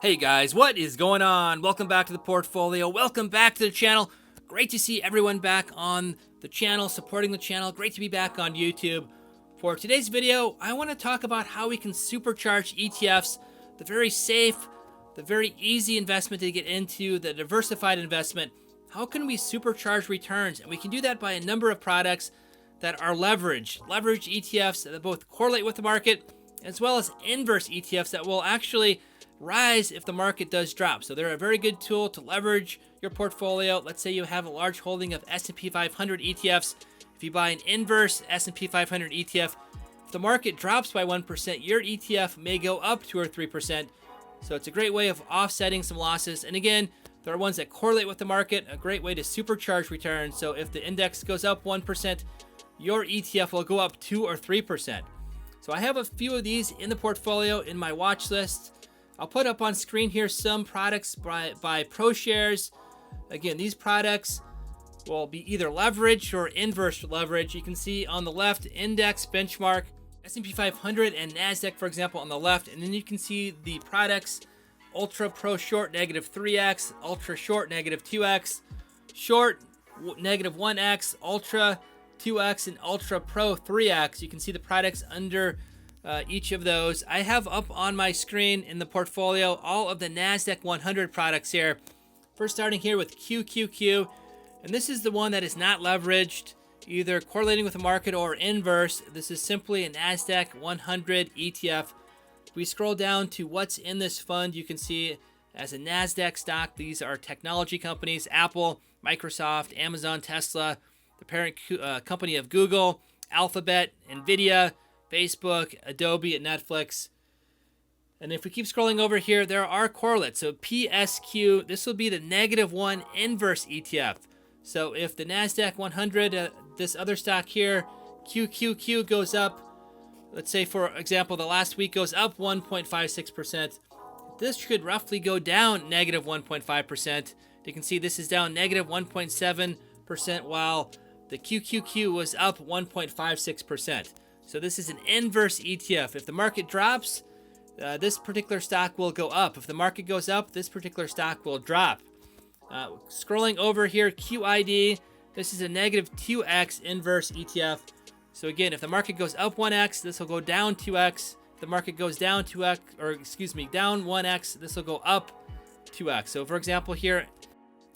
Hey guys, what is going on? Welcome back to the portfolio. Welcome back to the channel. Great to see everyone back on the channel, supporting the channel. Great to be back on YouTube. For today's video, I want to talk about how we can supercharge ETFs, the very safe, the very easy investment to get into, the diversified investment. How can we supercharge returns? And we can do that by a number of products that are leveraged ETFs that both correlate with the market, as well as inverse ETFs that will actually rise if the market does drop. So they're a very good tool to leverage your portfolio. Let's say you have a large holding of S&P 500 ETFs. If you buy an inverse S&P 500 ETF, if the market drops by 1%, your ETF may go up 2 or 3%. So it's a great way of offsetting some losses. And again, there are ones that correlate with the market, a great way to supercharge returns. So if the index goes up 1%, your ETF will go up 2 or 3%. So I have a few of these in the portfolio in my watch list. I'll put up on screen here some products by ProShares. Again, these products will be either leveraged or inverse leverage. You can see on the left, index benchmark, S&P 500 and Nasdaq, for example, on the left. And then you can see the products, Ultra Pro Short, -3x, Ultra Short, -2x, Short, -1x, Ultra 2x, and Ultra Pro 3x. You can see the products under each of those. I have up on my screen in the portfolio all of the Nasdaq 100 products here. First, starting here with QQQ, and this is the one that is not leveraged, either correlating with the market or inverse. This is simply a Nasdaq 100 ETF. If we scroll down to what's in this fund, you can see as a Nasdaq stock, these are technology companies: Apple, Microsoft, Amazon, Tesla, the parent company of Google, Alphabet, Nvidia, Facebook, Adobe, and Netflix. And if we keep scrolling over here, there are correlates. So PSQ, this will be the -1 inverse ETF. So if the Nasdaq 100, this other stock here, QQQ, goes up, let's say for example, the last week goes up 1.56%, this should roughly go down -1.5%. You can see this is down -1.7%, while the QQQ was up 1.56%. So this is an inverse ETF. If the market drops, this particular stock will go up. If the market goes up, this particular stock will drop. Scrolling over here, QID, this is a -2x inverse ETF. So again, if the market goes up 1x, this will go down 2x. If the market goes down 2x, or excuse me, down 1x, this will go up 2x. So for example here,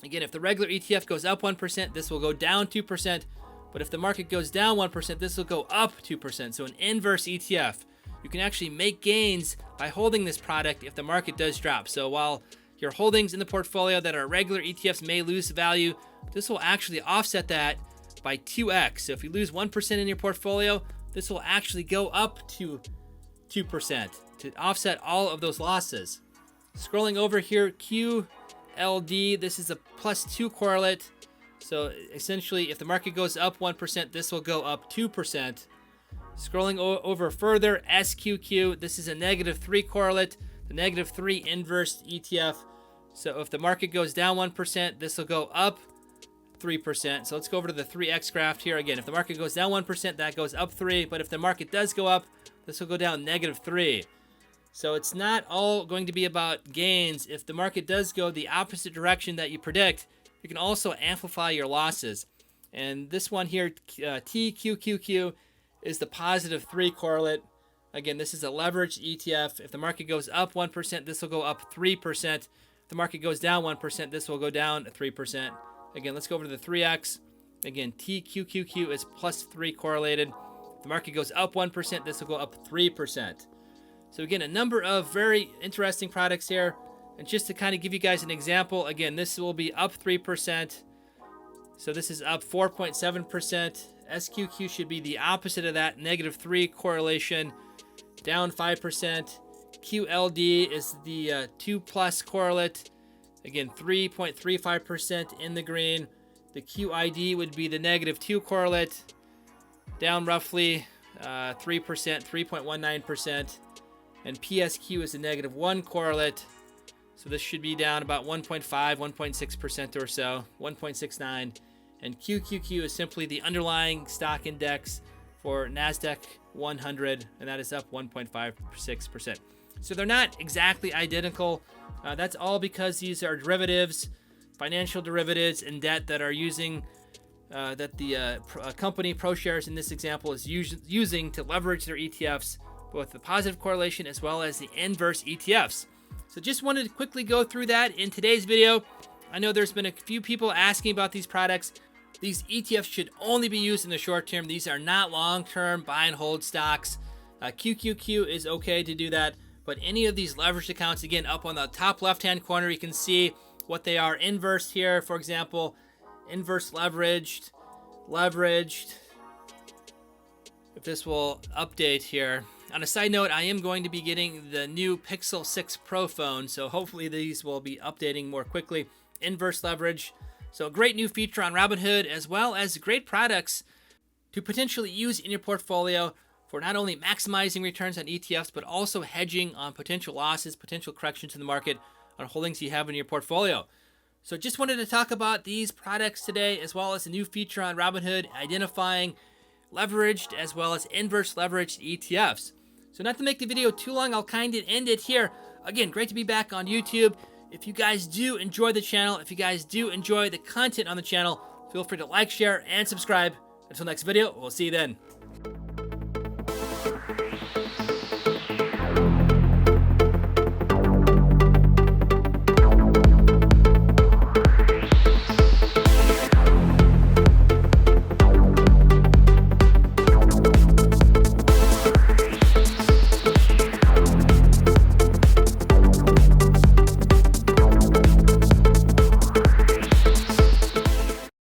again, if the regular ETF goes up 1%, this will go down 2%. But if the market goes down 1%, this will go up 2%. So an inverse ETF. You can actually make gains by holding this product if the market does drop. So while your holdings in the portfolio that are regular ETFs may lose value, this will actually offset that by 2x. So if you lose 1% in your portfolio, this will actually go up to 2% to offset all of those losses. Scrolling over here, QLD, this is a +2 correlate. So essentially, if the market goes up 1%, this will go up 2%. Scrolling over further, SQQ, this is a -3 correlate, the -3 inverse ETF. So if the market goes down 1%, this will go up 3%. So let's go over to the 3x graph here. Again, if the market goes down 1%, that goes up 3. But if the market does go up, this will go down -3. So it's not all going to be about gains. If the market does go the opposite direction that you predict, you can also amplify your losses. And this one here, TQQQ, is the +3 correlate. Again, this is a leveraged ETF. If the market goes up 1%, this will go up 3%. If the market goes down 1%, this will go down 3%. Again, let's go over to the 3x. Again, TQQQ is +3 correlated. If the market goes up 1%, this will go up 3%. So again, a number of very interesting products here. And just to kind of give you guys an example, again, this will be up 3%. So this is up 4.7%. SQQ should be the opposite of that, -3 correlation, down 5%. QLD is the 2+ correlate. Again, 3.35% in the green. The QID would be the -2 correlate, down roughly 3%, 3.19%. And PSQ is the -1 correlate. So this should be down about 1.5, 1.6% or so, 1.69. And QQQ is simply the underlying stock index for Nasdaq 100, and that is up 1.56%. So they're not exactly identical. That's all because these are derivatives, financial derivatives, and debt that are using that the company ProShares in this example is using to leverage their ETFs, both the positive correlation as well as the inverse ETFs. So just wanted to quickly go through that in today's video. I know there's been a few people asking about these products. These ETFs should only be used in the short term. These are not long-term buy and hold stocks. QQQ is okay to do that, but any of these leveraged accounts, again, up on the top left-hand corner, you can see what they are. Inverse here, for example, inverse leveraged. If this will update here. On a side note, I am going to be getting the new Pixel 6 Pro phone, so hopefully these will be updating more quickly. Inverse leverage. So a great new feature on Robinhood, as well as great products to potentially use in your portfolio for not only maximizing returns on ETFs, but also hedging on potential losses, potential corrections in the market on holdings you have in your portfolio. So just wanted to talk about these products today, as well as a new feature on Robinhood, identifying leveraged as well as inverse leveraged ETFs. So not to make the video too long, I'll kind of end it here. Again, great to be back on YouTube. If you guys do enjoy the channel, if you guys do enjoy the content on the channel, feel free to like, share, and subscribe. Until next video, we'll see you then.